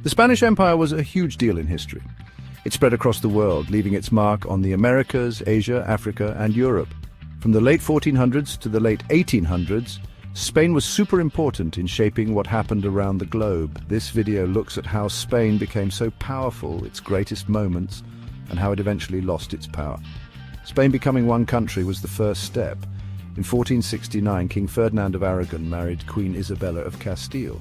The Spanish Empire was a huge deal in history. It spread across the world, leaving its mark on the Americas, Asia, Africa, and Europe. From the late 1400s to the late 1800s, Spain was super important in shaping what happened around the globe. This video looks at how Spain became so powerful, its greatest moments, and how it eventually lost its power. Spain becoming one country was the first step. In 1469, King Ferdinand of Aragon married Queen Isabella of Castile.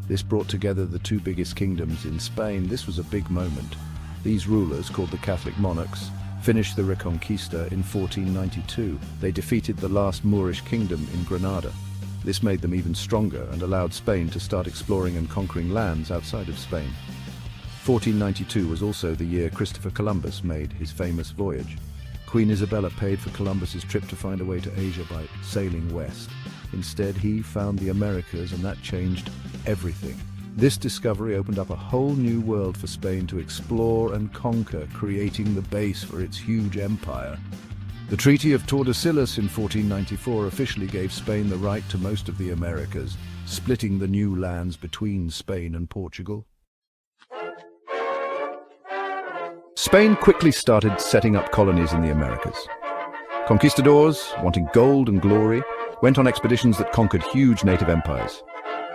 This brought together the two biggest kingdoms in Spain. This was a big moment. These rulers, called the Catholic monarchs, finished the Reconquista in 1492. They defeated the last Moorish kingdom in Granada. This made them even stronger and allowed Spain to start exploring and conquering lands outside of Spain. 1492 was also the year Christopher Columbus made his famous voyage. Queen Isabella paid for Columbus's trip to find a way to Asia by sailing west. Instead, he found the Americas, and that changed everything. This discovery opened up a whole new world for Spain to explore and conquer, creating the base for its huge empire. The Treaty of Tordesillas in 1494 officially gave Spain the right to most of the Americas, splitting the new lands between Spain and Portugal. Spain quickly started setting up colonies in the Americas. Conquistadors, wanting gold and glory, went on expeditions that conquered huge native empires.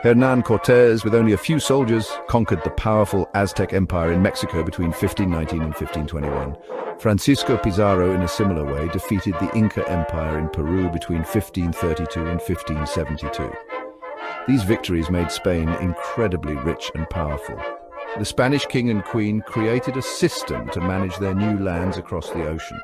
Hernán Cortés, with only a few soldiers, conquered the powerful Aztec Empire in Mexico between 1519 and 1521. Francisco Pizarro, in a similar way, defeated the Inca Empire in Peru between 1532 and 1572. These victories made Spain incredibly rich and powerful. The Spanish king and queen created a system to manage their new lands across the ocean.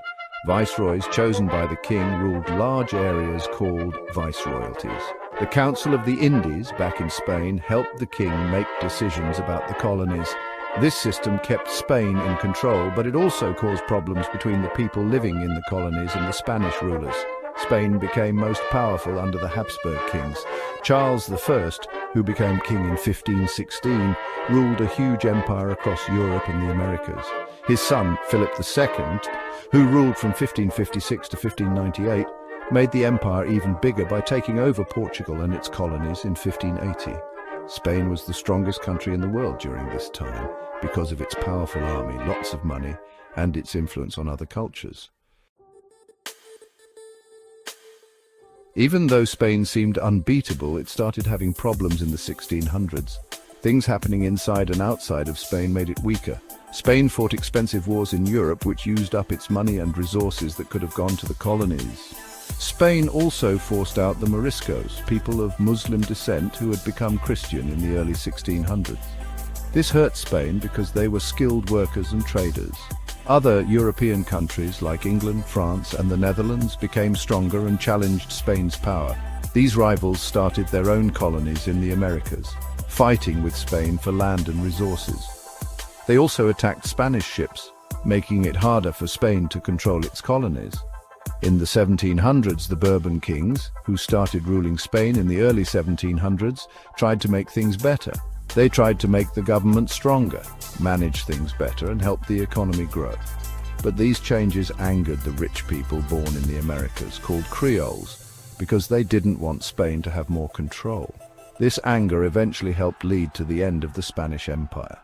Viceroys chosen by the king ruled large areas called viceroyalties. The Council of the Indies, back in Spain, helped the king make decisions about the colonies. This system kept Spain in control, but it also caused problems between the people living in the colonies and the Spanish rulers. Spain became most powerful under the Habsburg kings. Charles I, who became king in 1516, ruled a huge empire across Europe and the Americas. His son, Philip II, who ruled from 1556 to 1598, made the empire even bigger by taking over Portugal and its colonies in 1580. Spain was the strongest country in the world during this time because of its powerful army, lots of money, and its influence on other cultures. Even though Spain seemed unbeatable, it started having problems in the 1600s. Things happening inside and outside of Spain made it weaker. Spain fought expensive wars in Europe, which used up its money and resources that could have gone to the colonies. Spain also forced out the Moriscos, people of Muslim descent who had become Christian in the early 1600s. This hurt Spain because they were skilled workers and traders. Other European countries like England, France, and the Netherlands became stronger and challenged Spain's power. These rivals started their own colonies in the Americas, fighting with Spain for land and resources. They also attacked Spanish ships, making it harder for Spain to control its colonies. In the 1700s, the Bourbon kings, who started ruling Spain in the early 1700s, tried to make things better. They tried to make the government stronger, manage things better, and help the economy grow. But these changes angered the rich people born in the Americas, called Creoles, because they didn't want Spain to have more control. This anger eventually helped lead to the end of the Spanish Empire.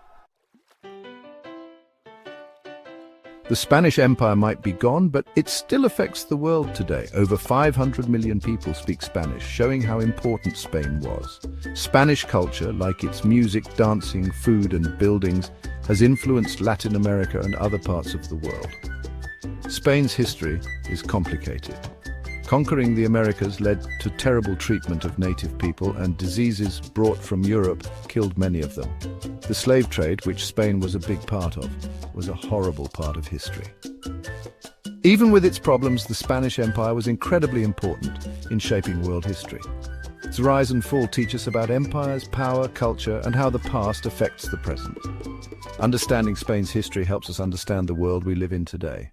The Spanish Empire might be gone, but it still affects the world today. Over 500 million people speak Spanish, showing how important Spain was. Spanish culture, like its music, dancing, food, and buildings, has influenced Latin America and other parts of the world. Spain's history is complicated. Conquering the Americas led to terrible treatment of native people, and diseases brought from Europe killed many of them. The slave trade, which Spain was a big part of, was a horrible part of history. Even with its problems, the Spanish Empire was incredibly important in shaping world history. Its rise and fall teach us about empires, power, culture, and how the past affects the present. Understanding Spain's history helps us understand the world we live in today.